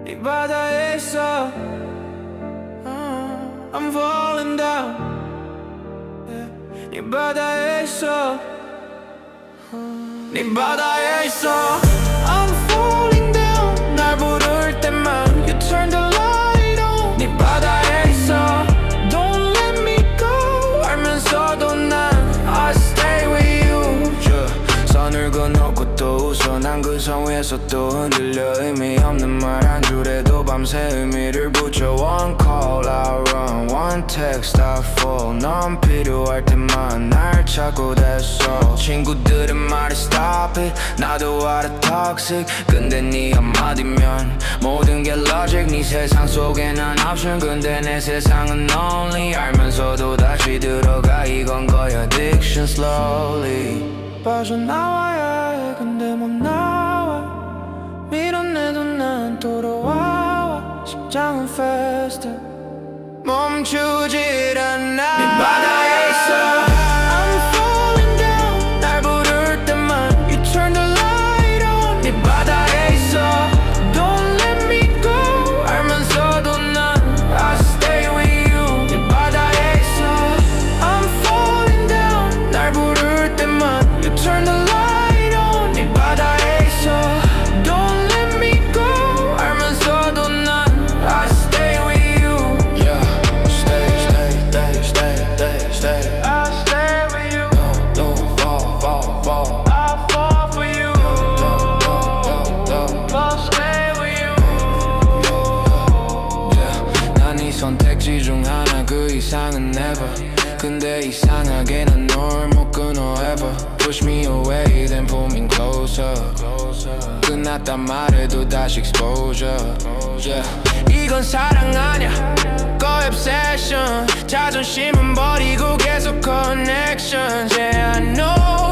네 바다에 있어. I'm falling down. 네 바다에 있어. 네 바다에 있어. I'm falling down. 날 부를 때만 You turn the light on. 네 바다에 있어. Don't let me go. 알면서도 난 I stay with you. 선을 그어놓고 또 웃어. 난 그 선 위에서 또 흔들려. 의미 없는 말 한 줄에도 밤새 의미를 붙여. One call I run, one text I fall. 넌 필요할 때만 날 찾고 됐어. 친구들은 말해 stop it. 나도 알아 toxic. 근데 네 한마디면 모든 게 logic. 네 세상 속에 난 option. 근데 내 세상은 lonely. 알면서도 다시 들어가. 이건 거의 addiction slowly. 빠져나와야 해. 근데 못 나와. 밀어내도 난 돌아와. 심장은 fast. 멈추질 않아. 네 바다에 있어. I'm falling down. 날 부를 때만 You turn the light on. 네 바다에 있어. Don't let me go. 알면서도 난 I stay with you. 네 바다에 있어. I'm falling down. 날 부를 때만 You turn the light on. 네 바다에 있어. Don't let me go. 알면서도 난 I stay with you. Yeah, stay. I stay with you. No, fall. I fall for you. Stay with you. Yeah, 난 이 선택지 중 하나 그 이상은 never. 근데 이상하게 난 널 못 끊어 ever. Push me away then pull me closer. 끝났단 말해도 다시 exposure. Yeah. 이건 사랑 아냐 거의 obsession. 자존심은 버리고 계속 connection. Yeah I know